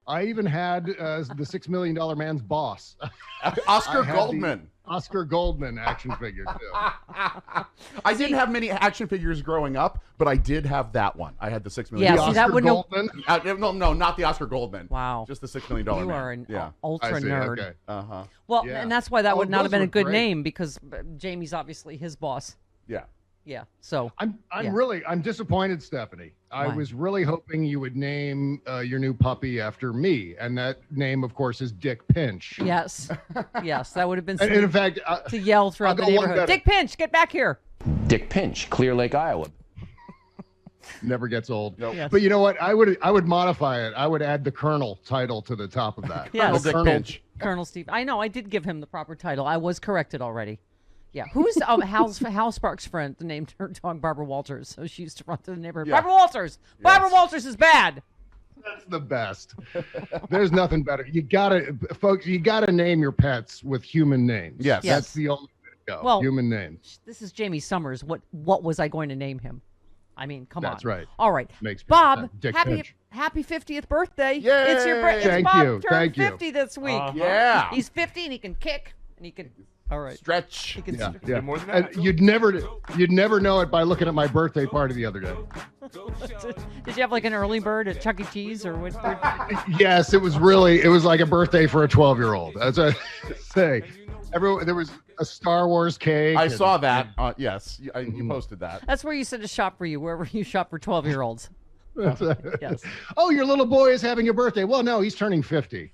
I even had the $6 Million Man's boss. Oscar Goldman. Oscar Goldman action figure, too. I didn't have many action figures growing up, but I did have that one. I had the $6 million. Yeah, see, that would Goldman? No, not the Oscar Goldman. Wow. Just the $6 million You man. are an yeah. ultra nerd. Okay. Uh-huh. Well, Yeah. and that's why that would not those have been a were good great. name, because Jamie's obviously his boss. Yeah. Yeah. So I'm disappointed, Stephanie. I Why? was really hoping you would name your new puppy after me, and that name, of course, is Dick Pinch. yes, yes, that would have been And sweet in fact, to yell throughout the I'll go one neighborhood. better. Dick Pinch, get back here! Dick Pinch, Clear Lake, Iowa. never gets old. Nope. Yes. But you know what? I would modify it. I would add the Colonel title to the top of that. Yes. Dick Colonel Pinch. Colonel Steve. I know. I did give him the proper title. I was corrected already. Yeah. Who's Hal Sparks' friend named her dog Barbara Walters? So she used to run through the neighborhood. Yeah. Barbara Walters. Barbara Walters is bad. That's the best. There's nothing better. You gotta name your pets with human names. Yes. Yes. That's the only way to go. Well, human names. This is Jamie Summers. What was I going to name him? I mean, come on. That's right. All right. Makes Bob, sense. Dick happy Pinch. happy 50th birthday. Yay! It's your birthday. Thank Bob you, turned thank you. 50 this week. Yeah. He's 50 and he can kick and he can. All right. Stretch. He can Yeah. More than that. And you'd never know it by looking at my birthday party the other day. Did you have like an early bird at Chuck E. Cheese or what? Yes, it was like a birthday for a 12-year-old. That's what I say. There was a Star Wars cake. I and- saw that. Yes, you posted that. That's where you said to shop for you, wherever you shop for 12-year-olds. Yes. Oh, your little boy is having a birthday. Well, no, he's turning 50.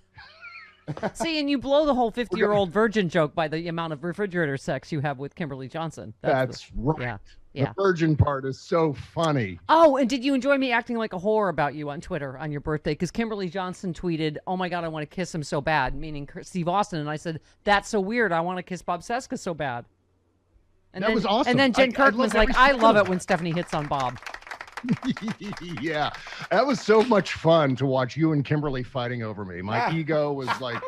See, and you blow the whole 50-year-old virgin joke by the amount of refrigerator sex you have with Kimberly Johnson. That's right. Yeah. The Yeah. virgin part is so funny. Oh, and did you enjoy me acting like a whore about you on Twitter on your birthday? Because Kimberly Johnson tweeted, "Oh my God, I want to kiss him so bad," meaning Steve Austin, and I said, "That's so weird. I want to kiss Bob Cesca so bad." And That was awesome. And then Jen I Kirkman was loved like, every "I love second. it when Stephanie hits on Bob." Yeah, that was so much fun to watch you and Kimberly fighting over me. My ego was like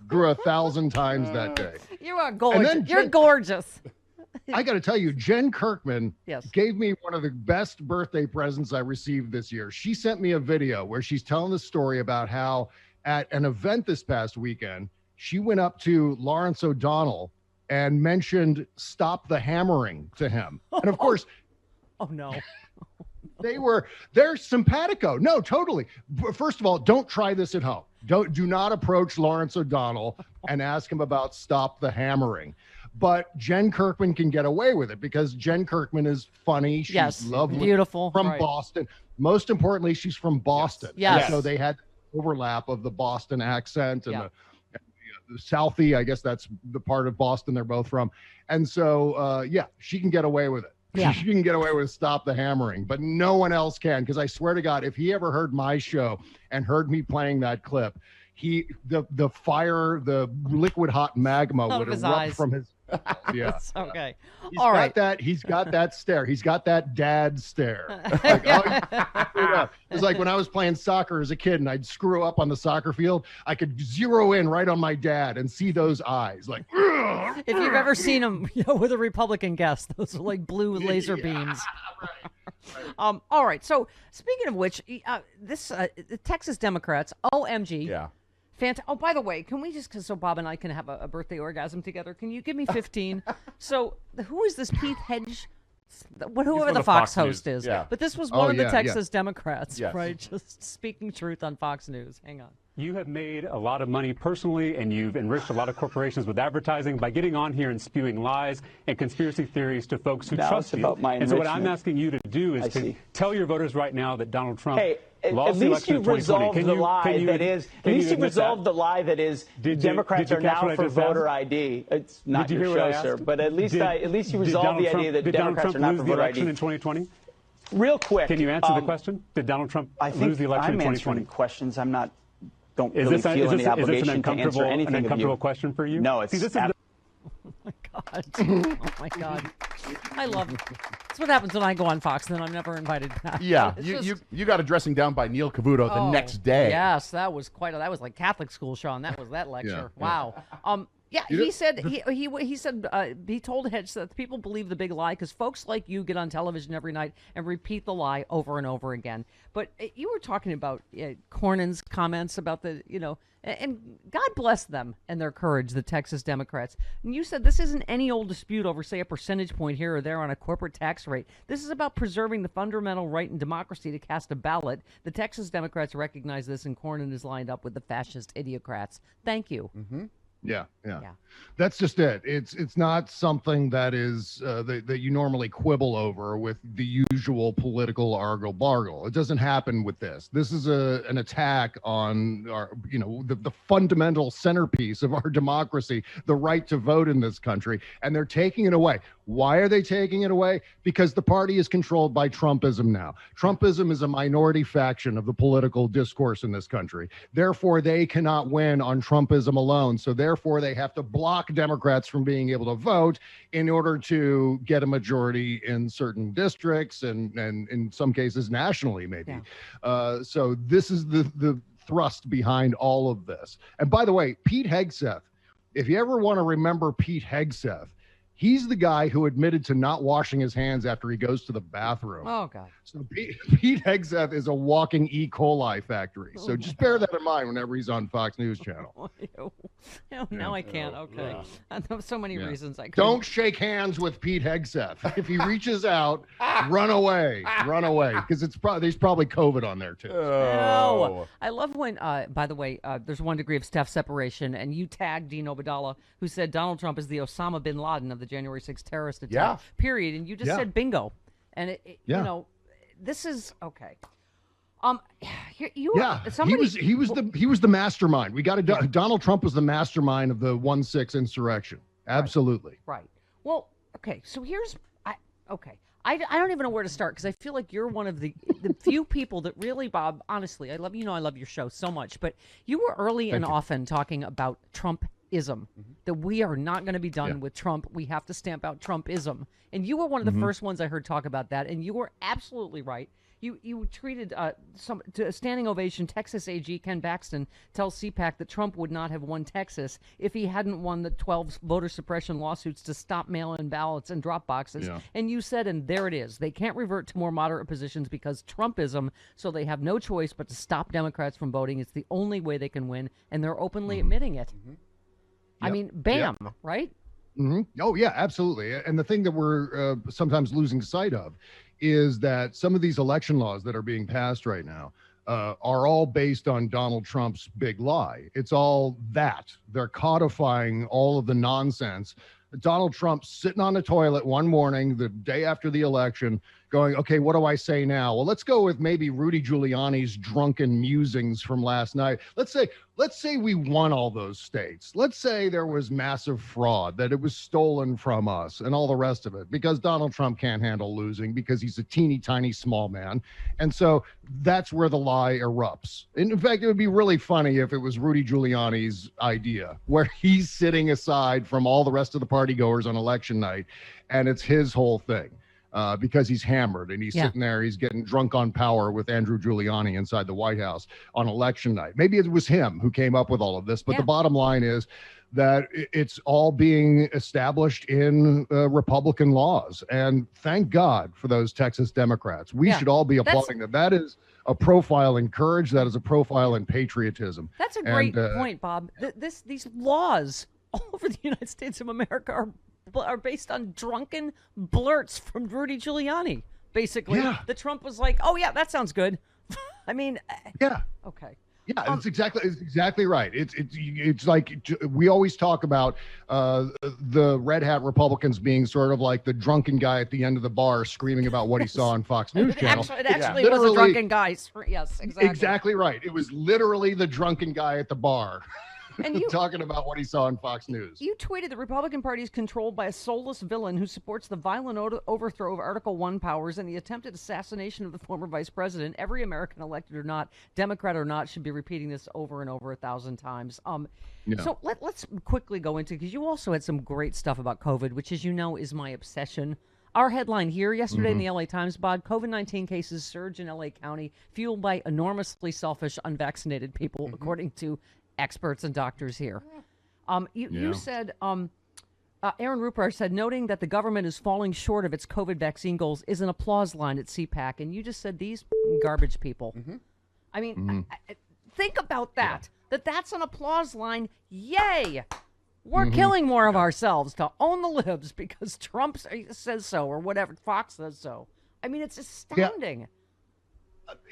grew 1,000 times that day. You are gorgeous. then You're Jen- gorgeous. I got to tell you, Jen Kirkman Yes. gave me one of the best birthday presents I received this year. She sent me a video where she's telling the story about how at an event this past weekend, she went up to Lawrence O'Donnell and mentioned "Stop the Hammering" to him. And of course, Oh no. they're simpatico. No, totally. First of all, don't try this at home. Do not approach Lawrence O'Donnell and ask him about "Stop the Hammering." But Jen Kirkman can get away with it because Jen Kirkman is funny. She's Yes. lovely. Beautiful. From Right. Boston. Most importantly, she's from Boston. Yes. And so they had overlap of the Boston accent and Yeah. the Southie. I guess that's the part of Boston they're both from. And so, she can get away with it. Yeah. She can get away with "Stop the Hammering," but no one else can. Because I swear to God, if he ever heard my show and heard me playing that clip, the fire, the liquid hot magma Out of would his erupt eyes. from his. Yeah. It's okay. He's All got right. that. He's got that stare. He's got that dad stare. Like, yeah. It's like when I was playing soccer as a kid and I'd screw up on the soccer field. I could zero in right on my dad and see those eyes. Like, If you've ever seen him with a Republican guest, those are like blue laser beams. All right. So speaking of which, the Texas Democrats, OMG. Yeah. Oh, by the way, can we just, so Bob and I can have a birthday orgasm together, can you give me 15? So who is this Pete Hedge? Whoever the Fox host is. Yeah. But this was one of the yeah, Texas Democrats, Yes. right? Just speaking truth on Fox News. Hang on. You have made a lot of money personally, and you've enriched a lot of corporations with advertising by getting on here and spewing lies and conspiracy theories to folks who Now trust it's you. about my And so what I'm enrichment. asking you to do is I to see. tell your voters right now that Donald Trump Hey, at lost the least election you've in 2020. resolved Can the you- lie can you- that is. can At least you you've admit resolved that? the lie that is. Did you- Democrats did you are catch now what I for just asked? voter ID. It's not Did you your hear what I show, sir. asked? But at least you Did resolved Donald the idea Trump- that did Donald Democrats Trump are not lose for the voter election ID. in 2020? Real quick. Can you answer the question? Did Donald Trump I think lose the election I'm in answering 2020? questions. I'm not. Don't Is really this, feel is any this an obligation to answer uncomfortable, anything an of uncomfortable you. question for you? No, it's See, this is Oh my God. Oh my God. I love it. That's what happens when I go on Fox, and then I'm never invited back. Yeah, It's you got a dressing down by Neil Cavuto the next day. Yes, that was that was like Catholic school, Sean. That was that lecture. Yeah. Wow. Yeah, he said he told Hedge that people believe the big lie because folks like you get on television every night and repeat the lie over and over again. But you were talking about Cornyn's comments about and God bless them and their courage, the Texas Democrats. And you said this isn't any old dispute over, say, a percentage point here or there on a corporate tax rate. This is about preserving the fundamental right in democracy to cast a ballot. The Texas Democrats recognize this, and Cornyn is lined up with the fascist idiocrats. Thank you. Mm-hmm. Yeah. That's just it. It's not something that is that you normally quibble over with the usual political argle-bargle. It doesn't happen with this. This is an attack on our, the fundamental centerpiece of our democracy, the right to vote in this country, and they're taking it away. Why are they taking it away? Because the party is controlled by Trumpism now. Trumpism is a minority faction of the political discourse in this country. Therefore, they cannot win on Trumpism alone. So therefore, they have to block Democrats from being able to vote in order to get a majority in certain districts and in some cases nationally, maybe. Yeah. So this is the thrust behind all of this. And by the way, Pete Hegseth, if you ever want to remember Pete Hegseth, he's the guy who admitted to not washing his hands after he goes to the bathroom. Oh, God. So Pete Hegseth is a walking E. coli factory. So just bear that in mind whenever he's on Fox News Channel. Now I can't. Okay. Yeah. I have so many reasons I could. Don't shake hands with Pete Hegseth. If he reaches out, run away. Run away. Because there's probably COVID on there, too. No. I love when, by the way, there's 1 degree of Steph separation, and you tagged Dean Obadala, who said Donald Trump is the Osama bin Laden of the January 6th terrorist attack, period. And you just said bingo. And, this is, okay. He was the mastermind. We got to. Donald Trump was the mastermind of the 1/6 insurrection. Absolutely. Right. Well, okay. So I don't even know where to start because I feel like you're one of the few people that really, Bob. Honestly, I love I love your show so much, but you were early and often talking about Trumpism, that we are not going to be done with Trump. We have to stamp out Trumpism, and you were one of the first ones I heard talk about that, and you were absolutely right. You treated to a standing ovation. Texas AG Ken Baxton tells CPAC that Trump would not have won Texas if he hadn't won the 12 voter suppression lawsuits to stop mail-in ballots and drop boxes. Yeah. And you said, and there it is, they can't revert to more moderate positions because Trumpism, so they have no choice but to stop Democrats from voting. It's the only way they can win, and they're openly admitting it. I mean, bam, right? Oh, yeah, absolutely. And the thing that we're sometimes losing sight of is that some of these election laws that are being passed right now are all based on Donald Trump's big lie. It's all that. They're codifying all of the nonsense. Donald Trump sitting on the toilet one morning, the day after the election, going, okay, what do I say now? Well, let's go with maybe Rudy Giuliani's drunken musings from last night. Let's say we won all those states. Let's say there was massive fraud, that it was stolen from us and all the rest of it, because Donald Trump can't handle losing because he's a teeny tiny small man. And so that's where the lie erupts. And in fact, it would be really funny if it was Rudy Giuliani's idea, where he's sitting aside from all the rest of the party goers on election night, and it's his whole thing. Because he's hammered and he's sitting there, he's getting drunk on power with Andrew Giuliani inside the White House on election night. Maybe it was him who came up with all of this, but the bottom line is that it's all being established in Republican laws. And thank God for those Texas Democrats. We should all be applauding that. That is a profile in courage. That is a profile in patriotism. That's a great point, Bob. These laws all over the United States of America are based on drunken blurts from Rudy Giuliani, basically. Yeah. The Trump was like, oh, yeah, that sounds good. I mean, okay. Yeah, it's exactly right. It's like we always talk about the red hat Republicans being sort of like the drunken guy at the end of the bar screaming about what he saw on Fox News Channel. It actually was a drunken guy. Yes, exactly. Exactly right. It was literally the drunken guy at the bar. And you talking about what he saw on Fox News. You tweeted the Republican Party is controlled by a soulless villain who supports the violent overthrow of Article 1 powers and the attempted assassination of the former vice president. Every American, elected or not, Democrat or not, should be repeating this over and over 1,000 times. So let's quickly go into, because you also had some great stuff about COVID, which, as you know, is my obsession. Our headline here yesterday in the LA Times, Bob, COVID-19 cases surge in LA County, fueled by enormously selfish, unvaccinated people, according to experts and doctors here. You said, Aaron Rupert said, noting that the government is falling short of its COVID vaccine goals is an applause line at CPAC. And you just said, these garbage people. I mean, think about that, that's an applause line. Yay! We're killing more of ourselves to own the libs because Trump says so, or whatever, Fox says so. I mean, it's astounding.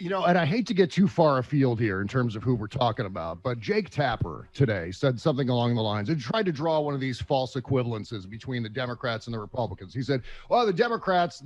And I hate to get too far afield here in terms of who we're talking about, but Jake Tapper today said something along the lines and tried to draw one of these false equivalences between the Democrats and the Republicans. He said, well, the Democrats,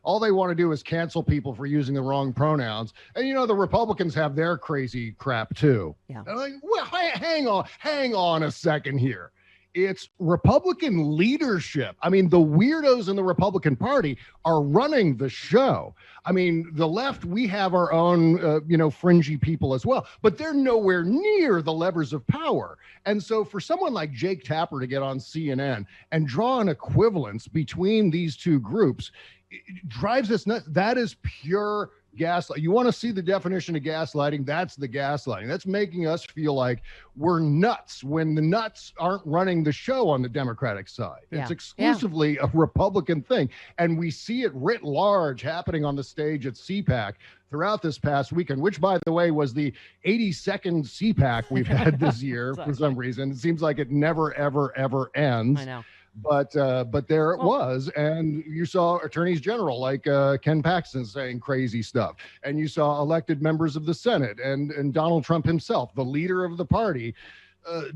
all they want to do is cancel people for using the wrong pronouns. And, the Republicans have their crazy crap too. Yeah. And I'm like, well, hang on a second here. It's Republican leadership. I mean, the weirdos in the Republican Party are running the show. I mean, the left, we have our own, fringy people as well, but they're nowhere near the levers of power. And so for someone like Jake Tapper to get on CNN and draw an equivalence between these two groups, it drives us nuts. That is pure gaslight. You want to see the definition of gaslighting? That's the gaslighting. That's making us feel like we're nuts when the nuts aren't running the show on the Democratic side. It's exclusively a Republican thing. And we see it writ large happening on the stage at CPAC throughout this past weekend, which, by the way, was the 82nd CPAC we've had this year for some reason. It seems like it never, ever, ever ends. I know. But there it was, and you saw attorneys general like Ken Paxton saying crazy stuff, and you saw elected members of the Senate and Donald Trump himself, the leader of the party,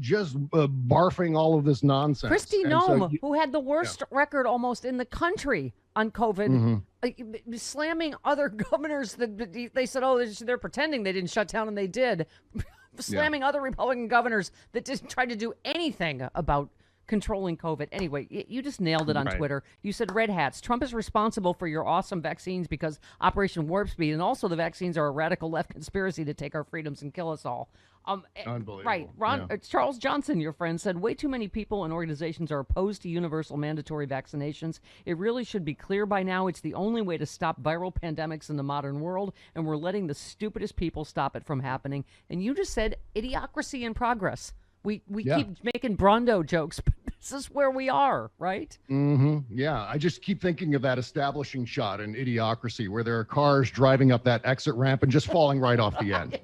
just barfing all of this nonsense. Kristi Noem, who had the worst record almost in the country on COVID, slamming other governors that they said, they're pretending they didn't shut down, and they did. Slamming other Republican governors that didn't try to do anything about controlling COVID. Anyway, you just nailed it on Twitter. You said red hats. Trump is responsible for your awesome vaccines because Operation Warp Speed, and also the vaccines are a radical left conspiracy to take our freedoms and kill us all. Unbelievable. Right. Charles Johnson, your friend, said way too many people and organizations are opposed to universal mandatory vaccinations. It really should be clear by now it's the only way to stop viral pandemics in the modern world, and we're letting the stupidest people stop it from happening. And you just said idiocracy in progress. We keep making Brondo jokes, but this is where we are, right? Yeah, I just keep thinking of that establishing shot in Idiocracy where there are cars driving up that exit ramp and just falling right off the end.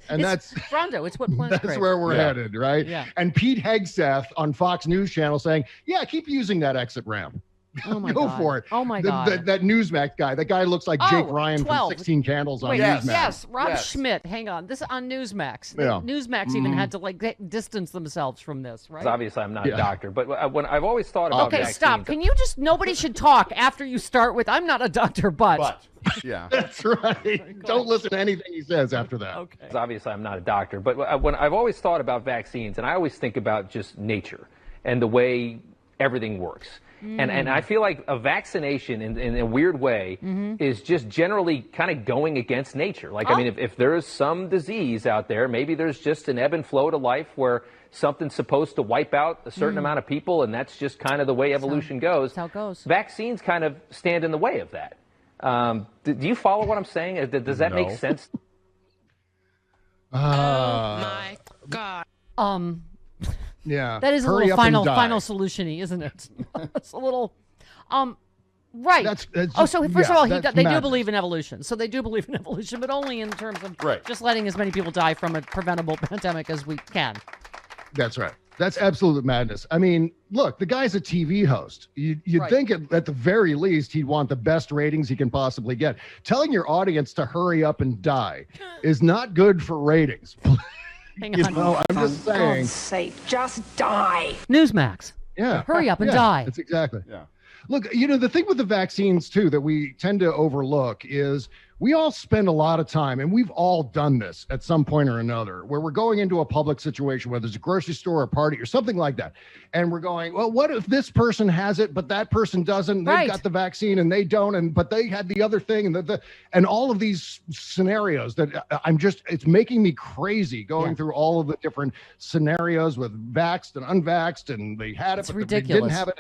And it's Brondo. It's what Planet that's where we're headed, right? Yeah. And Pete Hegseth on Fox News Channel saying, keep using that exit ramp. Oh my Go God. for it. Oh my God. That Newsmax guy. That guy looks like Jake Ryan from 16 Candles on Newsmax. Yes, Rob Schmidt. Hang on. This is on Newsmax. Newsmax even had to distance themselves from this, right? Obviously, I'm not a doctor, but when I've always thought about vaccines. Stop. Can you nobody should talk after you start with, I'm not a doctor, but. That's right. Don't listen to anything he says after that. Okay. Obviously, I'm not a doctor, but when I've always thought about vaccines, and I always think about just nature and the way everything works. And I feel like a vaccination in a weird way is just generally kind of going against nature. Like, I mean, if there is some disease out there, maybe there's just an ebb and flow to life where something's supposed to wipe out a certain amount of people, and that's just kind of the way evolution goes. That's how it goes. Vaccines kind of stand in the way of that. Do you follow what I'm saying? Does that make sense? Oh, my God. Yeah. That is a little final solution-y, isn't it? It's a little, right. That's so first of all, they do believe in evolution. So they do believe in evolution, but only in terms of just letting as many people die from a preventable pandemic as we can. That's right. That's absolute madness. I mean, look, the guy's a TV host. You'd think at the very least he'd want the best ratings he can possibly get. Telling your audience to hurry up and die is not good for ratings. Hang on. I'm just saying. For God's sake, just die. Newsmax. Yeah. Hurry up and die. That's exactly. Yeah. Look, the thing with the vaccines too that we tend to overlook is we all spend a lot of time, and we've all done this at some point or another, where we're going into a public situation, whether it's a grocery store or a party or something like that. And we're going, well, what if this person has it, but that person doesn't? They've got the vaccine and they don't, but they had the other thing. And all of these scenarios that it's making me crazy going through all of the different scenarios with vaxxed and unvaxxed, and they had it, but they didn't have it.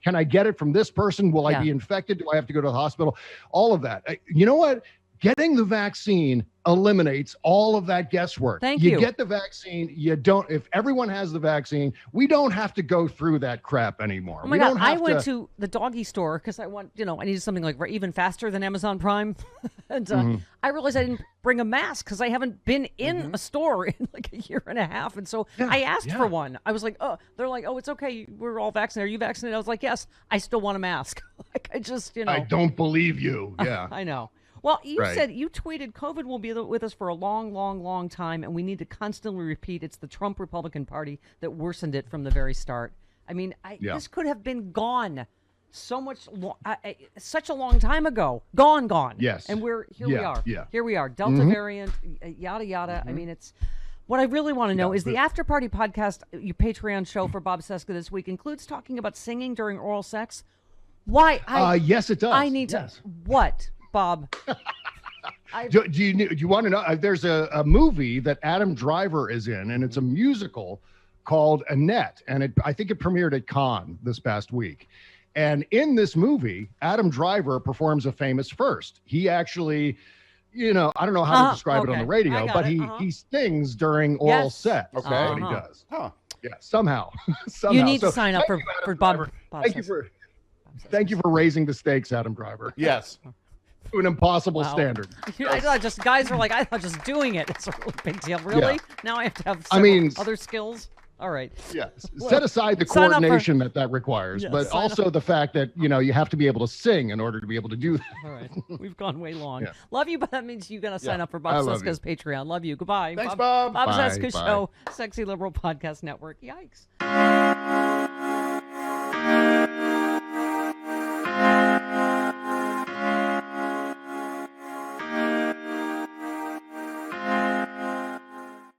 Can I get it from this person? Will I be infected? Do I have to go to the hospital? All of that. You know what? Getting the vaccine eliminates all of that guesswork. Thank you. You get the vaccine. You don't. If everyone has the vaccine, we don't have to go through that crap anymore. Oh my God. I went to the doggy store because I needed something like even faster than Amazon Prime. And I realized I didn't bring a mask because I haven't been in a store in like a year and a half. And so I asked for one. I was like, oh, they're like, oh, it's okay. We're all vaccinated. Are you vaccinated? I was like, yes. I still want a mask. Like I just, I don't believe you. Yeah. I know. Well, you said you tweeted COVID will be with us for a long, long, long time, and we need to constantly repeat it's the Trump Republican Party that worsened it from the very start. I mean, this could have been gone such a long time ago. Gone. Yes. And here we are. Yeah. Here we are. Delta variant, yada, yada. I mean, it's what I really want to know is the After Party podcast, your Patreon show for Bob Cesca this week, includes talking about singing during oral sex. Why? Yes, it does. I need to. What? Bob. Do you want to know? There's a movie that Adam Driver is in, and it's a musical called Annette, and I think it premiered at Cannes this past week. And in this movie, Adam Driver performs a famous first. He actually, I don't know how to describe it on the radio, but he sings during oral sex. Okay. That's what he does. Huh. Yeah, somehow. You need to sign up for Bob. Thank you for raising the stakes, Adam Driver. Yes. To an impossible standard. I thought guys are like, I thought just doing it. It's a really big deal. Really? Yeah. Now I have to have other skills. All right. Yeah. Set aside the coordination that requires, but also the fact that, you have to be able to sing in order to be able to do that. All right. We've gone way long. Yeah. Love you, but that means you got to sign up for Bob Cesca's Patreon. Love you. Goodbye. Thanks, Bob. Bob Cesca Show, Sexy Liberal Podcast Network. Yikes.